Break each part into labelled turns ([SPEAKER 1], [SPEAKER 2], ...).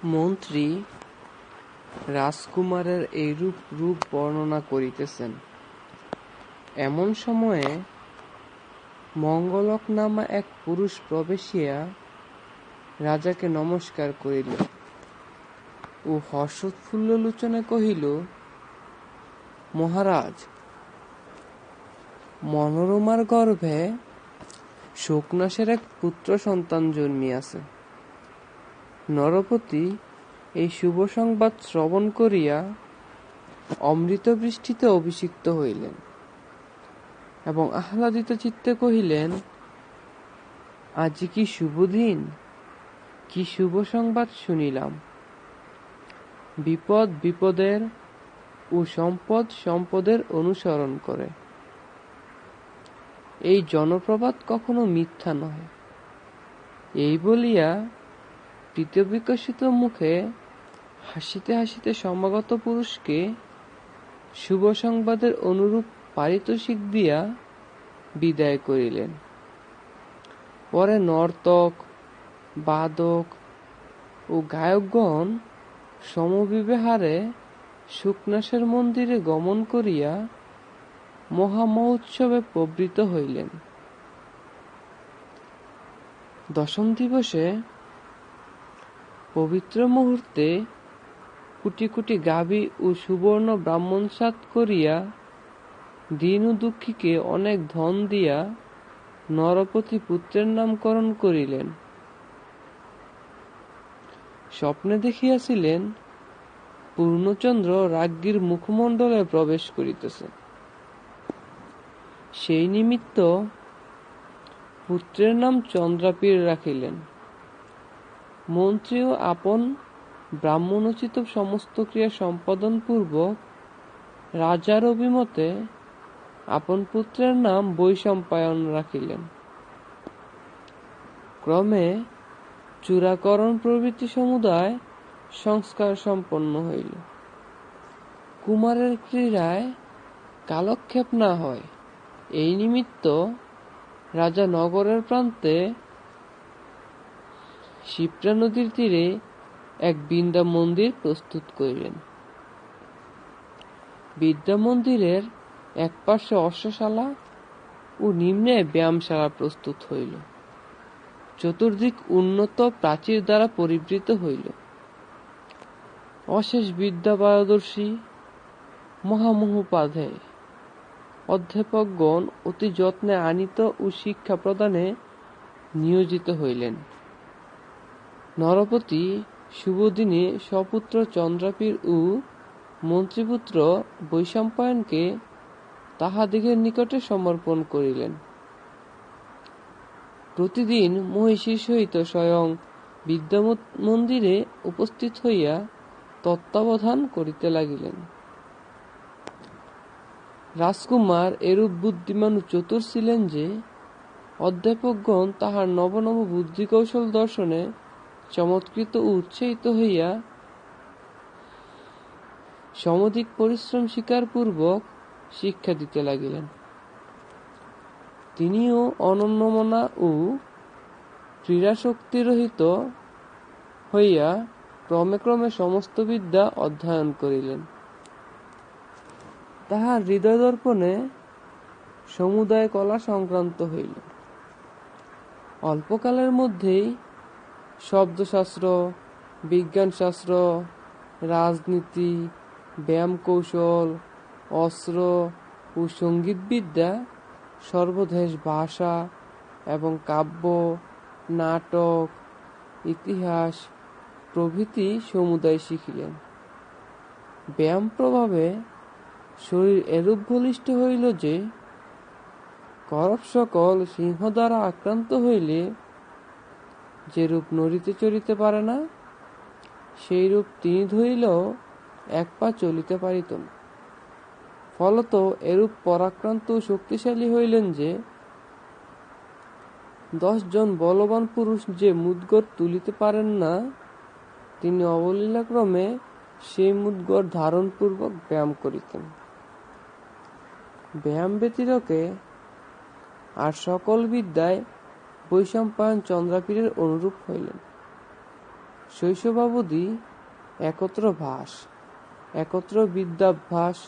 [SPEAKER 1] মন্ত্রী রাজকুমারের এইরূপ রূপ বর্ণনা করিতেছেন। এমন সময়ে মঙ্গলক নামা এক পুরুষ প্রবেশিয়া রাজাকে নমস্কার করিল ও হর্ষোৎফুল্ল লোচনে কহিল, মহারাজ, মনোরমার গর্ভে শোকনাশের এক পুত্র সন্তান জন্মিয়াছে। নরপতি এই শুভ সংবাদ শ্রবণ করিয়া অমৃত বৃষ্টিতে অভিষিক্ত হইলেন এবং আহ্লাদিত চিত্তে কহিলেন, আজি কি শুভ দিন, কি শুভ সংবাদ শুনিলাম। বিপদ বিপদের ও সম্পদ সম্পদের অনুসরণ করে। এই জনপ্রবাদ কখনো মিথ্যা নয়। এই বলিয়া প্রীতবিকশিত মুখে হাসিতে হাসিতে সমাগত পুরুষকে শুভ সংবাদের অনুরূপ পারিতোষিক দিয়া বিদায় করিলেন। পরে নর্তক, বাদক ও গায়কগণ সমবিহারে শুকনাশের মন্দিরে গমন করিয়া মহামহোৎসবে প্রবৃত্ত হইলেন। দশম দিবসে পবিত্র মুহূর্তে কোটি কোটি গাভী ও সুবর্ণ ব্রাহ্মণসাৎ করিয়া দীন ও দুঃখীকে অনেক ধন দিয়া নরপতি পুত্রের নামকরণ করিলেন। স্বপ্নে দেখিয়াছিলেন পূর্ণচন্দ্র রাজ্ঞীর মুখমণ্ডলে প্রবেশ করিতেছে। সেই নিমিত্ত পুত্রের নাম চন্দ্রাপীর রাখিলেন। মন্ত্রীও আপন ব্রাহ্মণোচিত সমস্ত ক্রিয়া সম্পাদন পূর্বক রাজার অভিমতে আপন পুত্রের নাম বৈশম্পায়ন রাখিলেন। ক্রমে চূড়াকরণ প্রভৃতি সমুদায় সংস্কার সম্পন্ন হইল। কুমারের ক্রীড়ায় কালক্ষেপ না হয়, এই নিমিত্ত রাজা নগরের প্রান্তে শিপ্রা নদীর তীরে এক বিদ্যা মন্দির প্রস্তুত করিলেন। বিদ্যা মন্দিরের এক পার্শ্বে অশ্বশালা ও নিম্নে ব্যায়ামশালা প্রস্তুত হইল। চতুর্দিক উন্নত প্রাচীর দ্বারা পরিবৃত হইল। অশেষ বিদ্যা পারদর্শী মহামহোপাধ্যায় অধ্যাপকগণ অতি যত্নে আনিত ও শিক্ষা প্রদানে নিয়োজিত হইলেন। নরপতি শুভদিনে স্বপুত্র চন্দ্রাপীর ও মন্ত্রীপুত্র বৈশম্পায়নকে তাহাদিগের নিকটে সমর্পণ করিলেন। প্রতিদিন মহিষীর সহিত স্বয়ং বিদ্যা মন্দিরে উপস্থিত হইয়া তত্ত্বাবধান করিতে লাগিলেন। রাজকুমার এরূপ বুদ্ধিমান ও চতুর ছিলেন যে অধ্যাপকগণ তাহার নব নব বুদ্ধি কৌশল দর্শনে চমৎকৃত ও উৎসাহিত হইয়া সমধিক পরিশ্রম স্বীকার পূর্বক শিক্ষা দিতে লাগিলেন। তিনিও অনন্যমনা ও ক্রীড়াশক্তিরহিত হইয়া ক্রমে ক্রমে সমস্ত বিদ্যা অধ্যয়ন করিলেন। তাহার হৃদয় দর্পণে সমুদয় কলা সংক্রান্ত হইল। অল্পকালের মধ্যেই শব্দশাস্ত্র, বিজ্ঞানশাস্ত্র, রাজনীতি, ব্যায়াম কৌশল, অস্ত্র ও সঙ্গীতবিদ্যা, সর্বদেশ ভাষা এবং কাব্য, নাটক, ইতিহাস প্রভৃতি সমুদায় শিখিলেন। ব্যায়াম প্রভাবে শরীর এরূপ বলিষ্ঠ হইল যে করপ সকল সিংহ দ্বারা আক্রান্ত হইলে যেরূপ নড়িতে চড়িতে পারে না, সেই রূপ তিনি ধরিলেও এক পা চলিতে পারিত না। ফলত এরূপ পরাক্রান্ত ও শক্তিশালী হইলেন যে 10 জন বলবান পুরুষ যে মুদ্গর তুলিতে পারেন না, তিনি অবলীলাক্রমে সেই মুদ্গর ধারণপূর্বক ব্যায়াম করিতেন। ব্যায়াম ব্যতিরেকে আর সকল বিদ্যায় বৈশম্পায়ন চন্দ্রাপীরের অনুরূপ হইলেন। শৈশবাবধি একত্র ভাস, একত্র বিদ্যাভ্যাস,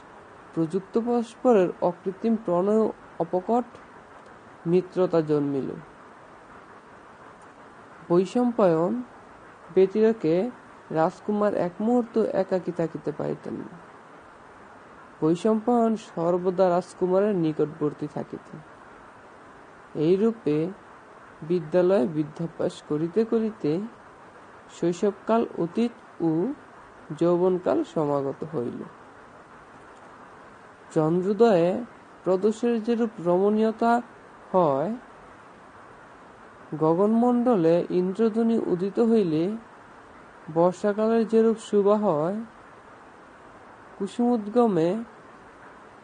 [SPEAKER 1] প্রযুক্ত পরস্পরের অকৃত্রিম প্রণয় অপকট মিত্রতা জন্মিল। বৈশম্পায়ন ব্যতিরেকে রাজকুমার এক মুহূর্ত একাকী থাকিতে পারিতেন না। বৈশম্পায়ন সর্বদা রাজকুমারের নিকটবর্তী থাকিতেন। এইরূপে বিদ্যালয়ে বিদ্যাভ্যাস করিতে করিতে শৈশবকাল অতীত ও যৌবনকাল সমাগত হইল। চন্দ্রোদয়ে প্রদোষের যেরূপ রমণীয়তা হয়, গগনমণ্ডলে ইন্দ্রধনুী উদিত হইলে বর্ষাকালের যেরূপ শোভা হয়, কুসুমোদ্গমে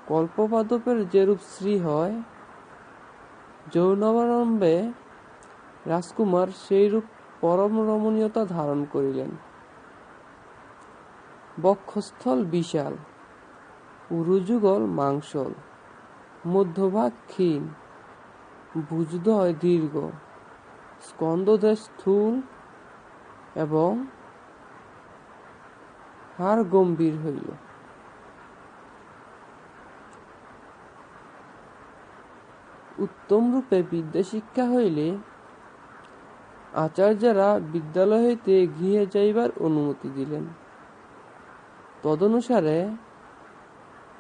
[SPEAKER 1] কল্পপাদপের যেরূপ শ্রী হয়, যৌবনারম্ভে রাজকুমার সেইরূপ পরম রমণীয়তা ধারণ করিলেন। বক্ষস্থল বিশাল, উরুযুগল মাংসল, মধ্যভাগ ক্ষীণ, ভুজদ্বয় দীর্ঘ, স্কন্ধদেশ স্থূল এবং হাড় গম্ভীর হইল। উত্তমরূপে বিদ্যাশিক্ষা হইলে আচার্যেরা বিদ্যালয় হইতে গৃহে যাইবার অনুমতি দিলেন। তদনুসারে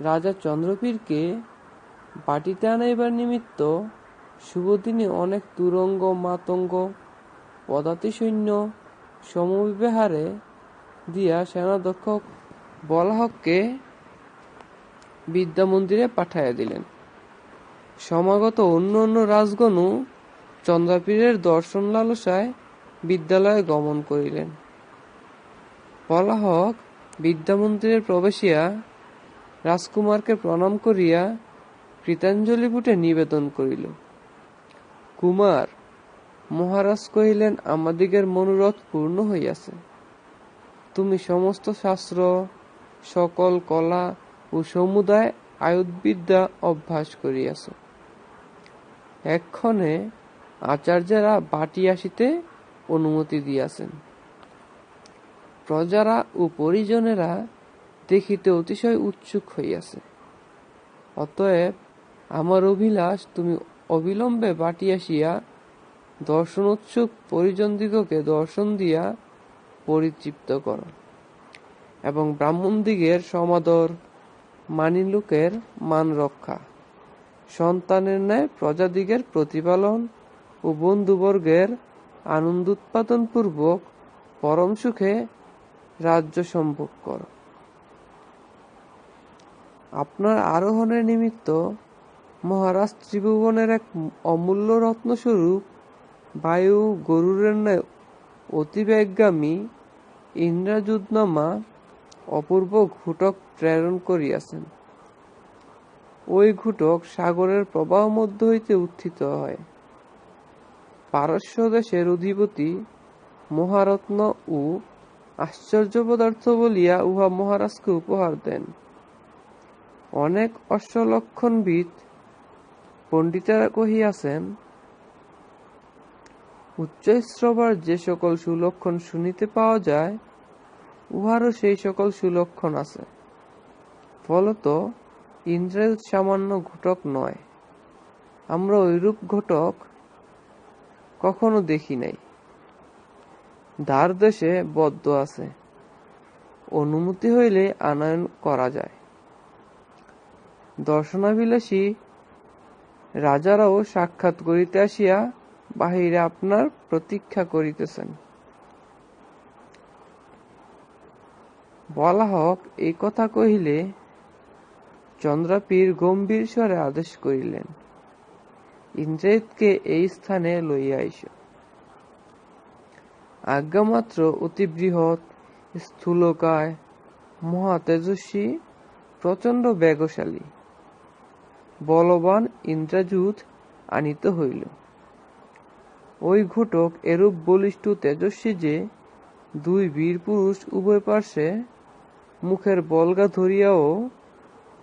[SPEAKER 1] রাজা চন্দ্রপীরকে বাটিতে আনাইবার নিমিত্ত শুভদিনে অনেক তুরঙ্গ মাতঙ্গ পদাতি সৈন্য সমবিহারে দিয়া সেনাধ্যক্ষ বলাহকে বিদ্যামন্দিরে পাঠাইয়া দিলেন। সমাগত অন্য অন্য রাজগণও চন্দ্রপীরের দর্শন লালসায় বিদ্যালয়ে গমন করিলেন। বলাহক বিদ্যামন্দিরে প্রবেশিয়া রাজকুমারকে প্রণাম করিয়া কৃতাঞ্জলিপুটে নিবেদন করিল। কুমার, মহারাজ কহিলেন, আমাদিগের মনোরথ পূর্ণ হইয়াছে। তুমি সমস্ত শাস্ত্র, সকল কলা ও সমুদায় আয়ুধবিদ্যা অভ্যাস করিয়াছ। এক্ষণে আচার্যেরা বাটী আসিতে অনুমতি দিয়াছেন। প্রজারা ও পরিজনেরা দেখিতে অতিশয় উৎসুক হইয়াছে। অতএব আমার অভিলাষ, তুমি অবিলম্বে বাটী আসিয়া দর্শনোৎসুক পরিজনদিগকে দর্শন দিয়া পরিতৃপ্ত কর এবং ব্রাহ্মণদিগের সমাদর, মানিলোকের মান রক্ষা, সন্তানের ন্যায় প্রজাদিগের প্রতিপালন ও বন্ধুবর্গের আনন্দোৎপাদন পূর্বক পরম সুখে রাজ্য সম্ভোগ কর। আপনার আরোহণের নিমিত্ত মহারাজ ত্রিভুবনের এক অমূল্য রত্নস্বরূপ বায়ু গরুরের ন্যায় অতিবেগগামী ইন্দ্রযুধনামা অপূর্ব ঘুটক প্রেরণ করিয়াছেন। ওই ঘুটক সাগরের প্রবাহ মধ্য হইতে উত্থিত হয়। পারস্য দেশের অধিপতি মহারত্ন ও আশ্চর্য পদার্থ বলিয়া উহা মহারাজকে উপহার দেন। অনেক অশ্বলক্ষণবিদ পণ্ডিতেরা কহিয়াছেন, উচ্চশ্রবার যে সকল সুলক্ষণ শুনিতে পাওয়া যায়, উহারও সেই সকল সুলক্ষণ আছে। ফলত ইন্দ্রের সামান্য ঘটক নয়। আমরা ঐরূপ ঘটক কখনো দেখি নাই। দ্বার দেশে বদ্ধ আছে, অনুমতি হইলে আনয়ন করা যায়। দর্শনাভিলাষী রাজারাও সাক্ষাৎ করিতে আসিয়া বাহিরে আপনার প্রতীক্ষা করিতেছেন। বলাহক এই কথা কহিলে চন্দ্রপীর গম্ভীর স্বরে আদেশ করিলেন, ইন্দ্রজিৎকে এই স্থানে লইয়া আইস। আজ্ঞামাত্র অতি বৃহৎ, স্থূলকায়, মহা তেজস্বী, প্রচণ্ড বেগশালী, বলবান ইন্দ্রযুধ আনিত হইল। ওই ঘটক এরূপ বলিষ্ঠ তেজস্বী যে, দুই বীর পুরুষ উভয় পার্শ্বে মুখের বল্গা ধরিয়াও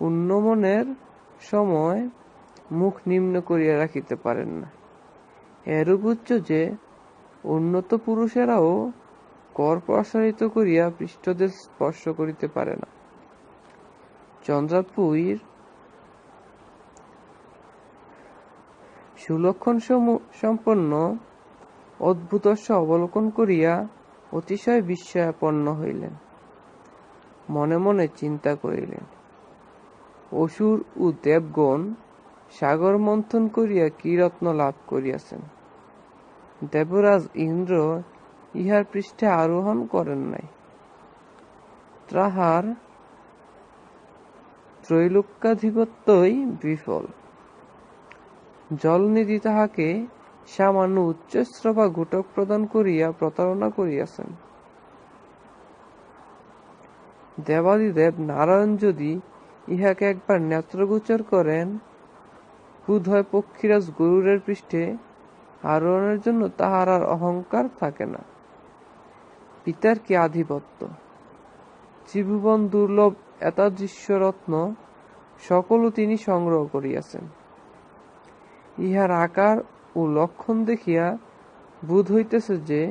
[SPEAKER 1] উন্নমনের সময় মুখ নিম্ন করিয়া রাখিতে পারেন না। এরূপ উচ্চ যে, উন্নত পুরুষেরাও কর প্রসারিত করিয়া পৃষ্ঠদেশ স্পর্শ করিতে পারে না। চন্দ্রাপুর সুলক্ষণ সম্পন্ন অদ্ভুতস্য অবলোকন করিয়া অতিশয় বিস্ময়াপন্ন হইলেন। মনে মনে চিন্তা করিলেন, অসুর ও দেবগণ সাগর মন্থন করিয়া কি রত্ন লাভ করিয়াছেন, দেবরাজ ইন্দ্র ইহার পৃষ্ঠে আরোহণ করেন নাই। তাহার ত্রৈলোক্যাধিপত্যই বিফল। জলনিধি তাহাকে সামান্য উচ্চশ্রবা ঘটক প্রদান করিয়া প্রতারণা করিয়াছেন। দেবাদিদেব নারায়ণ যদি ইহাকে একবার নেত্রগোচর করেন, বোধ হয় পক্ষীরাজ গরুড়ের পৃষ্ঠে আরোহণের জন্য তাহার আর অহংকার থাকে না। পিতার কি আধিপত্য! ত্রিভুবন দুর্লভ এতাদৃশ্য রত্ন সকলও তিনি সংগ্রহ করিয়াছেন। ইহার আকার ও লক্ষণ দেখিয়া বোধ হইতেছে যে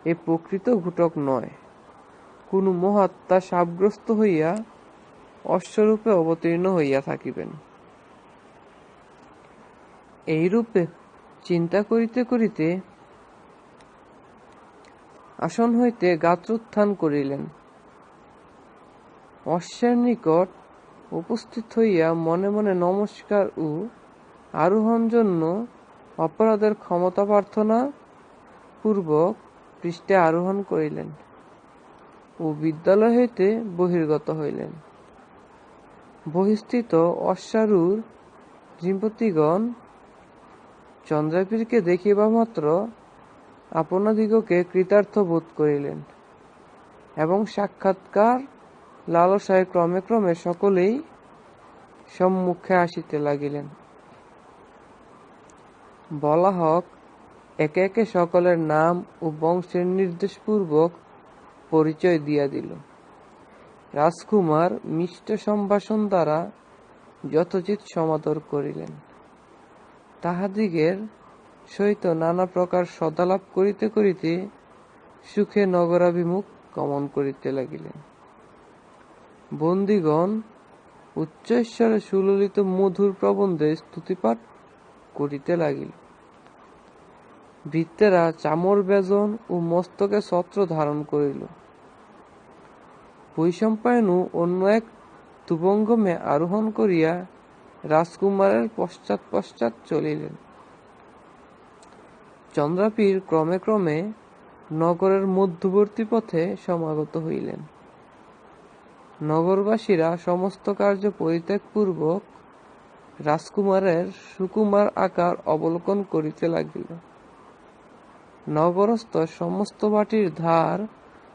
[SPEAKER 1] এ প্রকৃত ঘটক নয়, কোন মহাত্মা শাপগ্রস্ত হইয়া অশ্বরূপে অবতীর্ণ হইয়া থাকিবেন। এইরূপে চিন্তা করিতে করিতে আসন হইতে গাত্রোত্থান করিলেন। অশ্বের নিকট উপস্থিত হইয়া মনে মনে নমস্কার ও আরোহণ জন্য অপরাধের ক্ষমতা প্রার্থনা পূর্বক পৃষ্ঠে আরোহণ করিলেন ও বিদ্যালয় হইতে বহির্গত হইলেন। বহিস্থিত অশ্বারূঢ় নৃপতিগণ চন্দ্রাবীরকে দেখিবা মাত্র আপনাদিগকে কৃতার্থ বোধ করিলেন এবং সাক্ষাৎকার লালসায় ক্রমে ক্রমে সকলেই সম্মুখে আসিতে লাগিলেন। বলা হক, একে একে সকলের নাম ও বংশের নির্দেশপূর্বক পরিচয় দিয়া দিল। রাজকুমার মিষ্ট সম্ভাষণ দ্বারা যথোচিত সমাদর করিলেন। তাহাদিগের সহিত নানা প্রকার সদালাপ করিতে করিতে সুখে নগরাভিমুখ গমন করিতে লাগিলেন। বন্দীগণ উচ্চ ঈশ্বরে সুললিত মধুর প্রবন্ধে স্তুতিপাঠ করিতে লাগিল। ভৃত্যেরা চামর ব্যজন ও মস্তকে ছত্র ধারণ করিল। বৈশম্পায়নও অন্য এক তুবঙ্গমে আরোহণ করিয়া রাজকুমারের পশ্চাৎ পশ্চাৎ চলিলেন। চন্দ্রাবীর ক্রমে ক্রমে নগরের মধ্যবর্তী পথে সমাগত হইলেন। নগরবাসীরা সমস্ত কার্য পরিত্যাগপূর্বক রাজকুমারের সুকুমার আকার অবলোকন করিতে লাগিল। নগরস্থ সমস্ত বাটির ধার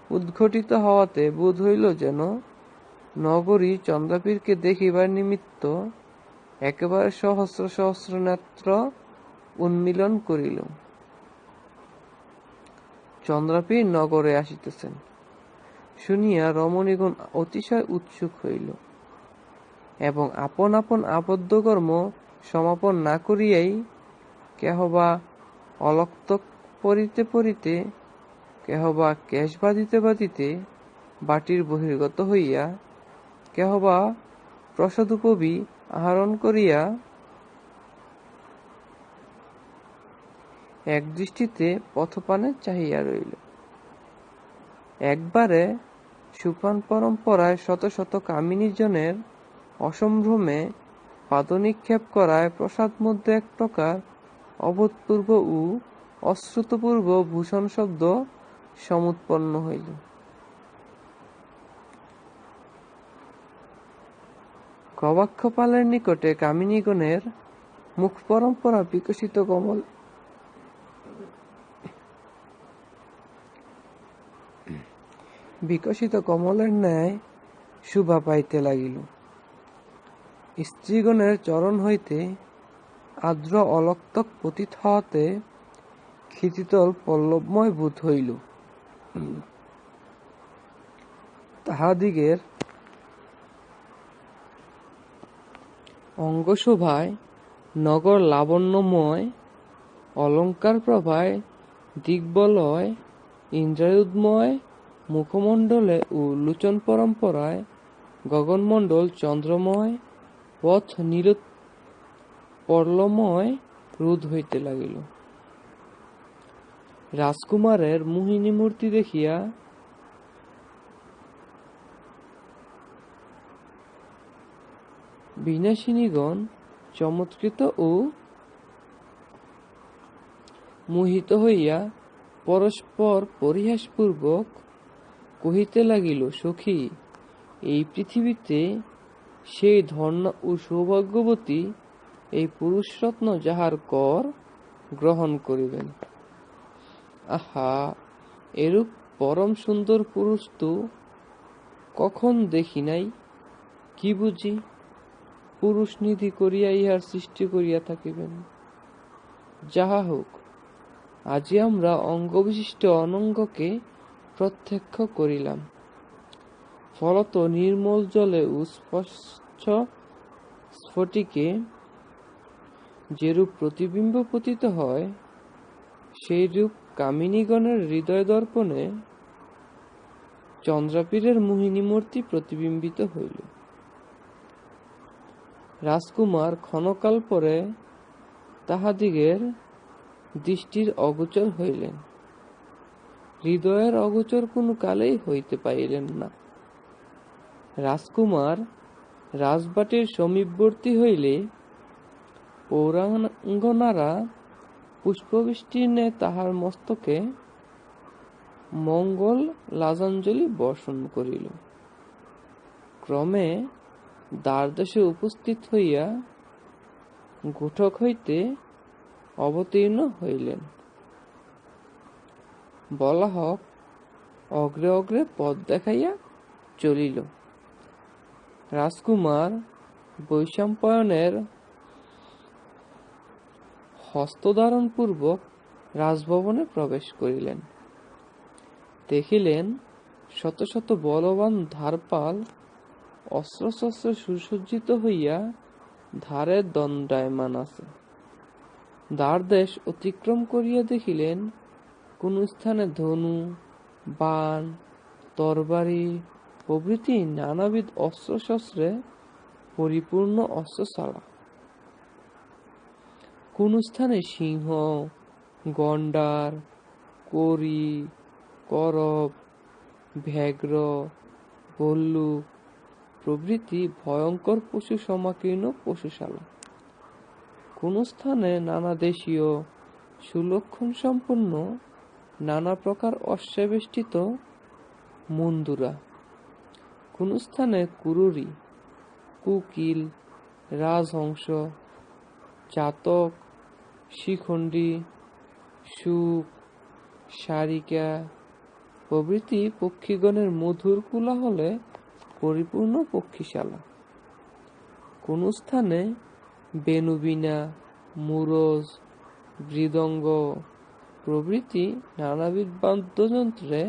[SPEAKER 1] উদ্ঘটিত হওয়াতে বোধ হইল যেন নগরী চন্দ্রাবীরকে দেখিবার নিমিত্ত একেবারে সহস্র সহস্র নেত্র উন্মীলন করিল। চন্দ্রাবীর নগরে আসিতেছেন শুনিয়া রমণীগণ অতিশয় উৎসুক হইল এবং আপন আপন আবদ্ধ কর্ম সমাপন না করিয়াই কেহ বা অলক্তক পড়িতে পড়িতে, কেহ বা কেশ বাঁধিতে বাঁধিতে বাটির বহির্গত হইয়া, কেহ বা প্রসাদোপবী আহরণ করিয়া এক দৃষ্টিতে পথপানে চাহিয়া রইল। একবারে সোপান পরম্পরায় শত শত কামিনীজনের অসম্ভ্রমে পাদনিক্ষেপ করায় প্রসাদ মধ্যে এক প্রকার অভূতপূর্ব ও অশ্রুতপূর্ব ভূষণ শব্দ সমুৎপন্ন হইল। গবাক্ষপালের নিকটে কামিনীগণের মুখ পরম্পরা বিকশিত কমলের ন্যায় শোভা পাইতে লাগিল। স্ত্রীগণের চরণ হইতে আর্দ্র অলক্তক পতিত হওয়াতে ক্ষিতিতল পল্লবময় বোধ হইল। তাহাদিগের অঙ্গশোভায় নগর লাবণ্যময়, অলঙ্কার প্রভায় দিগ্বলয়, ইন্দ্রায়ুধময় মুখমণ্ডলে ও লোচন পরম্পরায় গগনমণ্ডল চন্দ্রময়, পথ নীলোৎপলময় রোদ হইতে লাগিল। রাজকুমারের মোহিনী মূর্তি দেখিয়া বিনাশিনীগণ চমৎকৃত ও মোহিত হইয়া পরস্পর পরিহাসপূর্বক কহিতে লাগিল, সখী, এই পৃথিবীতে সেই ধন্যা ও সৌভাগ্যবতী এই পুরুষরত্ন যাহার কর গ্রহণ করিবেন। আহা, এরূপ পরম সুন্দর পুরুষ তো কখন দেখি নাই। কি বুঝি পুরুষ নিধি করিয়া ইহার সৃষ্টি করিয়া থাকিবেন। যাহা হোক, আজি আমরা অঙ্গবিশিষ্ট অনঙ্গকে প্রত্যক্ষ করিলাম। ফলত নির্মল জলে ও স্বচ্ছ স্ফটিকে যেরূপ প্রতিবিম্ব পতিত হয়, সেইরূপ কামিনীগণের হৃদয় দর্পণে চন্দ্রাপীরের মোহিনী মূর্তি প্রতিবিম্বিত হইল। রাজকুমার ক্ষণকাল পরে তাহাদিগের দৃষ্টির অগোচর হইলেন, হৃদয়ের অগোচর কোনো কালেই হইতে পারিলেন না। রাজকুমার রাজবাটির সমীপবর্তী হইলে পৌরাঙ্গনারা পুষ্পবৃষ্টির ন্যায় তাহার মস্তকে মঙ্গল লাজাঞ্জলি বর্ষণ করিল। ক্রমে দ্বারদেশে উপস্থিত হইয়া গোঠক হইতে অবতীর্ণ হইলেন। বলাহক অগ্রে অগ্রে পথ দেখাইয়া চলিল। রাজকুমার বৈশাম্পায়নের হস্তধারণ পূর্বক রাজভবনে প্রবেশ করিলেন। দেখিলেন শত শত বলবান ধারপাল অস্ত্রশস্ত্রে সুসজ্জিত হইয়া ধারে দণ্ডায়মান আছে। দ্বারদেশ অতিক্রম করিয়া দেখিলেন কোন স্থানে ধনু, বাণ, তরবারি প্রভৃতি নানাবিধ অস্ত্রশস্ত্রে পরিপূর্ণ অস্ত্রশালা। কোন স্থানে সিংহ, গণ্ডার, করি, করব, ব্যাঘ্র, ভল্লুক প্রভৃতি ভয়ঙ্কর পশু সমাকীর্ণ পশুশালা। কোন স্থানে নানা দেশীয় সুলক্ষণ সম্পন্ন নানা প্রকার অশ্বাবেষ্টিত মন্দুরা। কোন স্থানে কুরুরি, কুকিল, রাজহংস, চাতক, শিখণ্ডী, সুখ, সারিকা প্রভৃতি পক্ষীগণের মধুর কোলাহলে পরিপূর্ণ পক্ষীশালা। কোন স্থানে বেণুবীণা, মুরজ, মৃদঙ্গ প্রভৃতি নানাবিধ বাদ্যযন্ত্রে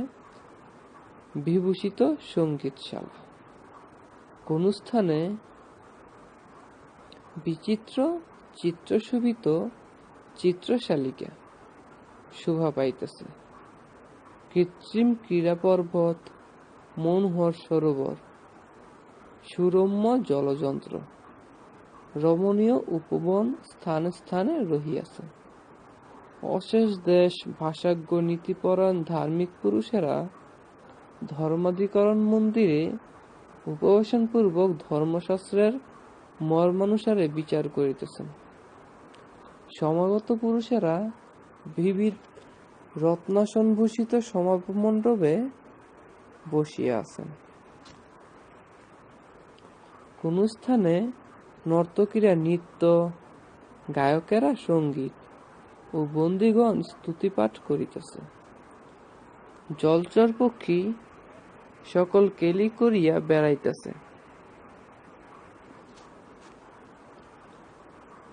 [SPEAKER 1] বিভূষিত সঙ্গীতশালা। কোন স্থানে বিচিত্র চিত্রশোভিত চিত্রশালিকা শোভা পাইতেছে। কৃত্রিম ক্রীড়া পর্বত, মনোহর সরোবর, সুরম্য জলযন্ত্র, রমণীয় উপবন স্থানে স্থানে রহিয়াছে। অশেষ দেশ ভাষাজ্ঞ নীতিপরায়ণ ধার্মিক পুরুষেরা ধর্মাধিকরণ মন্দিরে উপবেশন পূর্বক ধর্মশাস্ত্রের মর্মানুসারে বিচার করিতেছেন। সমাগত পুরুষেরা বিবিধ রত্নাসনভূষিত সমামণ্ডপে বসিয়া আছেন। কোন স্থানে নর্তকীরা নৃত্য, গায়কেরা সঙ্গীত ও বন্দীগণ স্তুতিপাঠ করিতেছে। জলচর পক্ষী সকল কেলি করিয়া বেড়াইতেছে।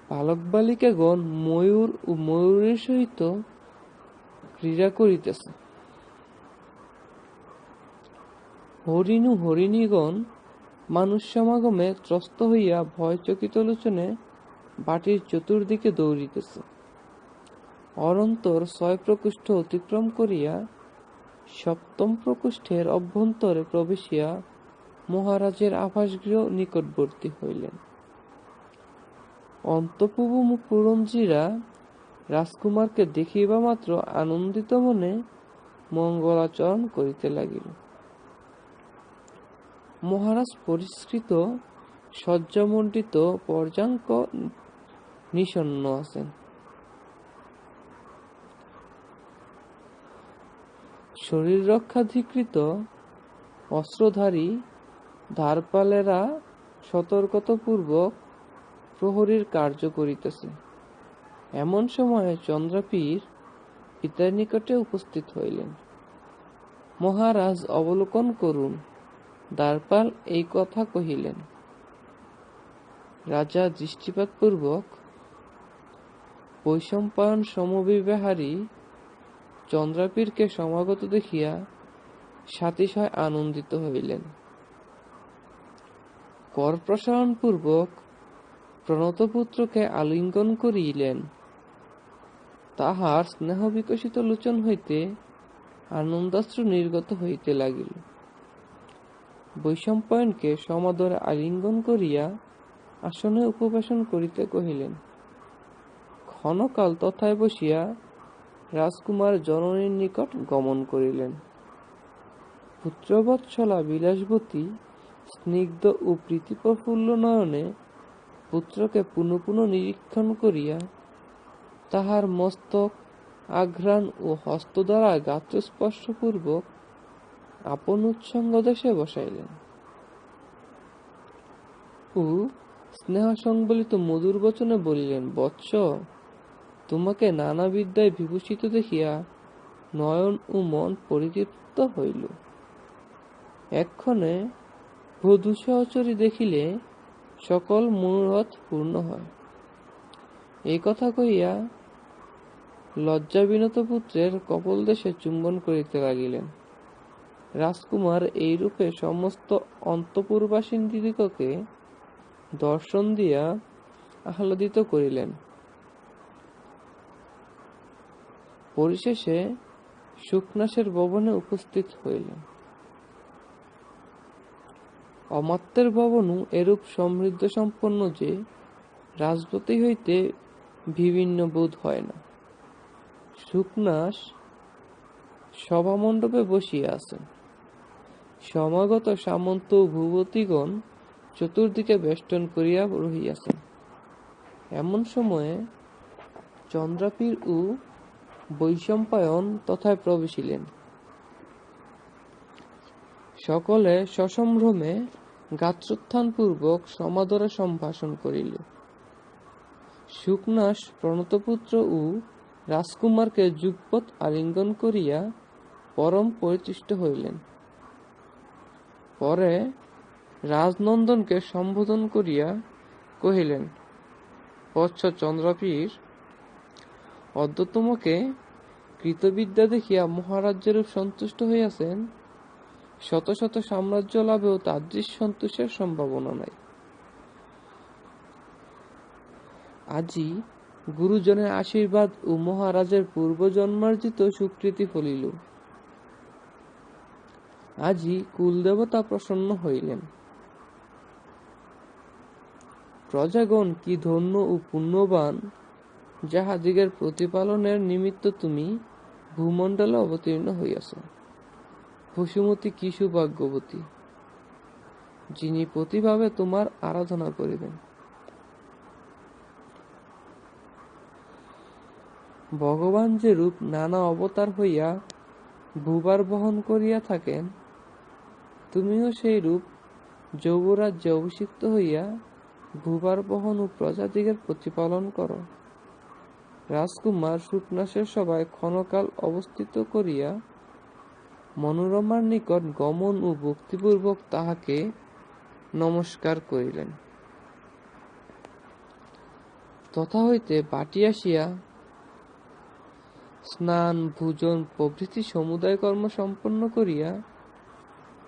[SPEAKER 1] বালক বালিকাগণ ময়ূর ও ময়ূরের সহিত ক্রীড়া করিতেছে। হরিণ ও হরিণীগণ মানুষ সমাগমে ত্রস্ত হইয়া ভয়চকিত লোচনে বাটির চতুর্দিকে দৌড়িতেছে। অনন্তর 6 প্রকোষ্ঠ অতিক্রম করিয়া সপ্তম প্রকোষ্ঠের অভ্যন্তরে প্রবেশিয়া মহারাজের আবাসগৃহ নিকটবর্তী হইলেন। অন্তঃপুর পুরঞ্জীরা রাজকুমারকে দেখিবা মাত্র আনন্দিত মনে মঙ্গলাচরণ করিতে লাগিল। মহারাজ পরিষ্কৃত সজ্জামণ্ডিত পর্যাঙ্ক নিষণ্ণ আছেন। শরীর রক্ষাধিকৃত অস্ত্রধারী দ্বারপালেরা সতর্কতাপূর্বক প্রহরীর কার্য করিতেছে। এমন সময়ে চন্দ্রাপীর পিতার নিকটে উপস্থিত হইলেন। মহারাজ অবলোকন করুন। দ্বারপাল এই কথা কহিলেন। রাজা দৃষ্টিপাতপূর্বক বৈশম্পায়ন সমবিবাহারী চন্দ্রাপীরকে সমাগত দেখিয়া সাতিশয় আনন্দিত হইলেন। কর প্রসারণ পূর্বক প্রণতপুত্রকে আলিঙ্গন করিলেন। তাহার স্নেহ বিকশিত লোচন হইতে আনন্দাশ্রু নির্গত হইতে লাগিল। বৈশম্পায়নকে সমাদরে আলিঙ্গন করিয়া আসনে উপবেশন করিতে কহিলেন। ক্ষণকাল তথায় বসিয়া রাজকুমার জননীর নিকট গমন করিলেন। পুত্রবৎসলা বিলাসবতী স্নিগ্ধ ও প্রীতিপ্রফুল্ল নয়নে পুত্রকে পুনঃ পুনঃ নিরীক্ষণ করিয়া তাহার মস্তক আঘ্রাণ ও হস্ত দ্বারা গাত্রস্পর্শপূর্বক আপন উৎসঙ্গ দেশে বসাইলেন ও স্নেহ সংবলিত মধুর বচনে বলিলেন, বৎস, তোমাকে নানা বিদ্যায় বিভূষিত দেখিয়া নয়ন ও মন পরিতৃপ্ত হইল। এক্ষণে বধূ সহচরী দেখিলে সকল মনোরথ পূর্ণ হয়। এই কথা কহিয়া লজ্জাবিনত পুত্রের কপোলদেশে চুম্বন করিতে লাগিলেন। রাজকুমার এইরূপে সমস্ত অন্তঃপুরবাসিনীদিগকে দর্শন দিয়া আহ্লাদিত করিলেন। পরিশেষে শুকনাসের ভবনে উপস্থিত হইলেন। অমাত্যের ভবনও এরূপ সমৃদ্ধ সম্পন্ন যে রাজপতি হইতে বিভিন্ন বোধ হয় না। শুকনাস সভামণ্ডপে বসিয়া আছেন। সমাগত সামন্ত ও ভূপতিগণ চতুর্দিকে বেষ্টন করিয়া রহিয়াছেন। এমন সময়ে চন্দ্রাপীর ও বৈশম্পায়ন তথায় প্রবেশিলেন। সকলে সসম্ভ্রমে গাত্রোত্থানপূর্বক সমাদরে সম্ভাষণ করিল। শুকনাস প্রণতপুত্র ও রাজকুমারকে যুগপৎ আলিঙ্গন করিয়া পরম পরিতুষ্ট হইলেন। পরে রাজনন্দনকে সম্বোধন করিয়া কহিলেন, বৎস চন্দ্রাপীর, অদ্য তোমাকে কৃতবিদ্যা দেখিয়া মহারাজ যেরূপ সন্তুষ্ট হইয়াছেন, শত শত সাম্রাজ্য লাভেও তাদৃশ সন্তোষের সম্ভাবনা নাই। আজি গুরুজনের আশীর্বাদ ও মহারাজের পূর্বজন্মার্জিত সুকৃতি ফলিল। আজি কুলদেবতা প্রসন্ন হইলেন। প্রজাগণ কি ধন্য ও পুণ্যবান, যাহাদিগের প্রতিপালনের নিমিত্ত তুমি ভূমণ্ডলে অবতীর্ণ হইয়াছ। বসুমতী কি সৌভাগ্যবতী, যিনি প্রতিভাবে তোমার আরাধনা করিবেন। ভগবান যে রূপ নানা অবতার হইয়া ভূভার বহন করিয়া থাকেন, তুমিও সেই রূপ যৌবরাজ্যে অভিষিক্ত হইয়া ভূভার বহন ও প্রজাদিগের প্রতিপালন কর। রাজকুমার শুকনাসের সভায় ক্ষণকাল অবস্থিত করিয়া মনোরমার নিকট গমন ও ভক্তিপূর্বক তাহাকে নমস্কার করিলেন। তথা হইতে বাটি আসিয়া স্নান ভোজন প্রভৃতি সমুদায় কর্ম সম্পন্ন করিয়া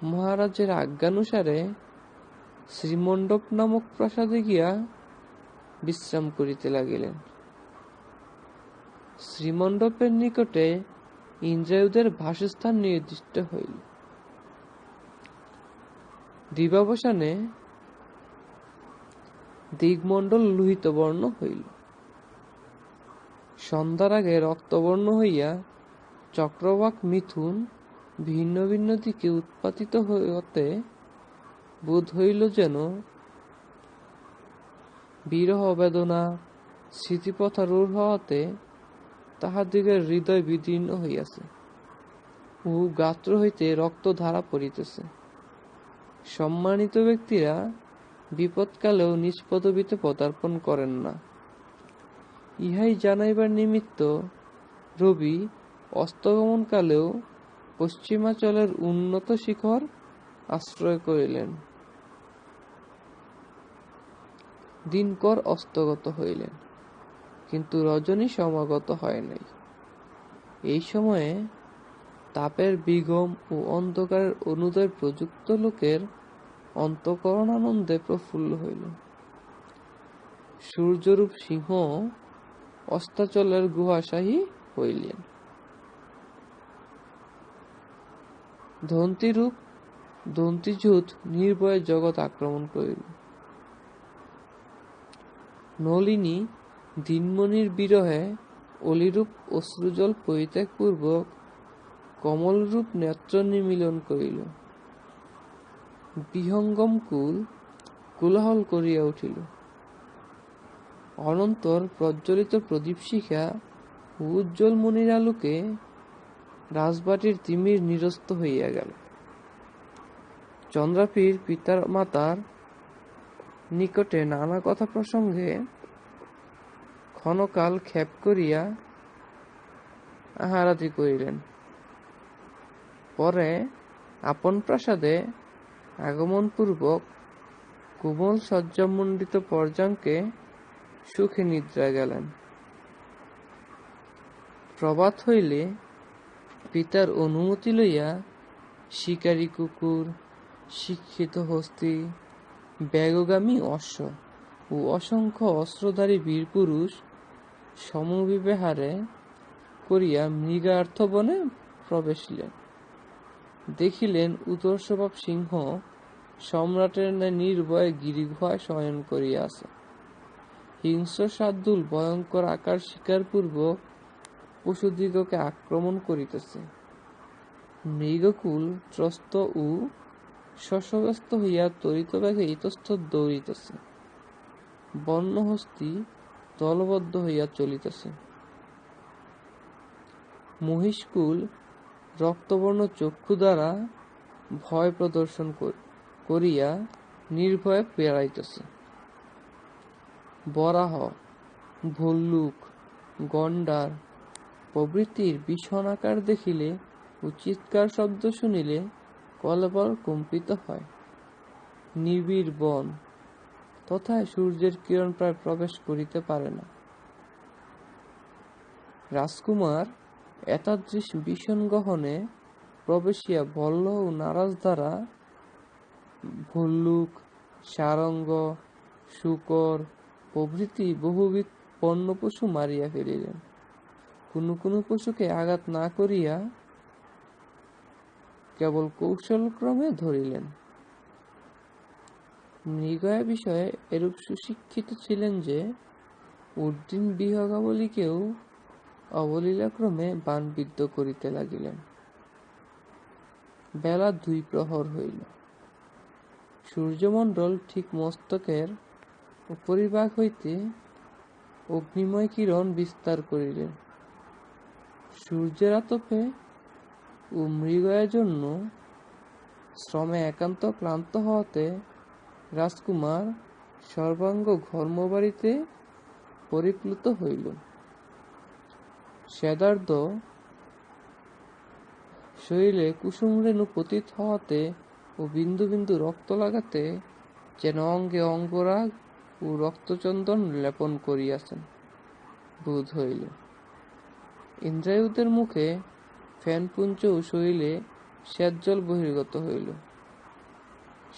[SPEAKER 1] মহারাজের আজ্ঞানুসারে শ্রীমণ্ডপ নামক প্রাসাদে গিয়া বিশ্রাম করিতে লাগিলেন। শ্রীমণ্ডপের নিকটে ইন্দ্রায়ুধের বাসস্থান নির্দিষ্ট হইল। দিবাবসানে দিগমণ্ডল লোহিত বর্ণ হইল। সন্ধ্যার আগে রক্তবর্ণ হইয়া চক্রবাক মিথুন ভিন্ন ভিন্ন দিকে উৎপাতিত হইতে বোধ হইল যেন বিরহ বেদনা স্মৃতিপথারূঢ় হওয়াতে তাহাদিগের হৃদয় বিদীর্ণ হইয়াছে ও গাত্র হইতে রক্ত ধারা পড়িতেছে। সম্মানিত ব্যক্তিরা বিপদকালেও নিজ পদবীতে পদার্পণ করেন না। ইহাই জানাইবার নিমিত্ত রবি অস্তগমনকালেও পশ্চিমাচলের উন্নত শিখর আশ্রয় করিলেন। দিনকর অস্তগত হইলেন, কিন্তু রজনী সমাগত হয় নাই। এই সময়ে তাপের বিগম ও অন্ধকারের অনুদয় প্রযুক্ত লোকের অন্তঃকরণ আনন্দে প্রফুল্ল হইল। সূর্যরূপ সিংহ অস্তাচলের গুহাশায়ী হইলেন। ধন্তিরূপ দন্তিযুধ নির্ভয়ে জগৎ আক্রমণ করিল। নলিনী দিনমণির বিরহে অলিরূপ অশ্রুজল পরিত্যাগপূর্বক কমলরূপ নেত্র নিমীলন করিল। বিহঙ্গম কুল কোলাহল করিয়া উঠিল। অনন্তর প্রজ্বলিত প্রদীপশিখা ও উজ্জ্বল মণির আলোকে রাজবাটির তিমির নিরস্ত হইয়া গেল। চন্দ্রাপীর পিতার মাতার নিকটে নানা কথা প্রসঙ্গে ক্ষণকাল ক্ষেপ করিয়া আহারাদি করিলেন। পরে আপন প্রাসাদে আগমনপূর্বক কোমল শয্যামণ্ডিত পর্যাঙ্কে সুখে নিদ্রায় গেলেন। প্রভাত হইলে পিতার অনুমতি লইয়া শিকারী কুকুর, শিক্ষিত হস্তি, বেগগামী অশ্ব ও অসংখ্য অস্ত্রধারী বীরপুরুষ সমবিহারে করিয়া মৃগার্থ বনে প্রবেশিলেন। দেখিলেন উদরস্বভাব সিংহ সম্রাটের ন্যায় নির্ভয়ে গিরিগুহায় শয়ন করিয়া আছে। হিংস্র শার্দূল ভয়ঙ্কর আকার শিকারপূর্বক পশুদিগকে আক্রমণ করিতেছে। মৃগকুল ত্রস্ত ও শশব্যস্ত হইয়া ত্বরিত বেগে ইতস্তত দৌড়িতেছে। বন্যহস্তি দলবদ্ধ হইয়া চলিতেছে। মহিষকুল রক্তবর্ণ চক্ষু দ্বারা ভয় প্রদর্শন করিয়া নির্ভয়ে বেড়াইতেছে। বরাহ, ভল্লুক, গণ্ডার প্রভৃতির ভীষণ আকার দেখিলে ও চিৎকার শব্দ শুনিলে কলেবর কম্পিত হয়। নিবিড় বন, তথায় সূর্যের কিরণ প্রায় প্রবেশ করিতে পারে না। রাজকুমার এতাদৃশ ভীষণ গহনে প্রবেশিয়া ভল্ল ও নারাজ দ্বারা ভল্লুক, সারঙ্গ, শূকর প্রভৃতি বহুবিধ বন্য পশু মারিয়া ফেলিলেন। কোনো কোনো পশুকে আঘাত না করিয়া কেবল কৌশলক্রমে ধরিলেন। মৃগয়া বিষয়ে এরূপ সুশিক্ষিত ছিলেন যে উর্দিন বিহঙ্গাবলীকেও অবলীলাক্রমে বাণবিদ্ধ করিতে লাগিলেন। বেলা 2 প্রহর হইল। সূর্যমণ্ডল ঠিক মস্তকের উপরিভাগ হইতে অগ্নিময় কিরণ বিস্তার করিলেন। সূর্যের আতপে ও মৃগয়ার জন্য শ্রমে একান্ত ক্লান্ত হওয়াতে রাজকুমার সর্বাঙ্গ ঘর্মবাড়িতে পরিপ্লুত হইল। সেদার্ধ শরীরে কুসুমরেণু পতিত হওয়াতে ও বিন্দু বিন্দু রক্ত লাগাতে যেন অঙ্গে অঙ্গরাগ ও রক্তচন্দন লেপন করিয়াছেন বোধ হইল। ইন্দ্রায়ুধের মুখে ফেনপুঞ্জ ও শরীরে শ্বেতজল বহির্গত হইল।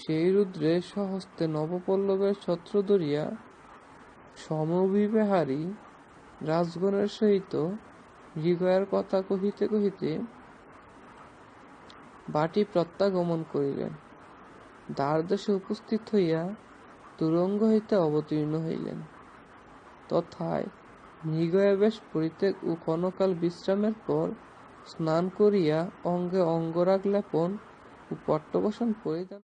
[SPEAKER 1] সেই রুদ্রে স্বহস্তে নবপল্লবের ছত্র ধরিয়া সমবিহারী রাজগণের সহিত মৃগয়ার কথা কহিতে কহিতে বাটি প্রত্যাগমন করিলেন। দ্বারদেশে উপস্থিত হইয়া তুরঙ্গ হইতে অবতীর্ণ হইলেন। তথায় মৃগয়া বেশ পরিত্যাগ ও ক্ষণকাল বিশ্রামের পর স্নান করিয়া অঙ্গে অঙ্গরাগ লেপন ও পট্টবসন পরিধান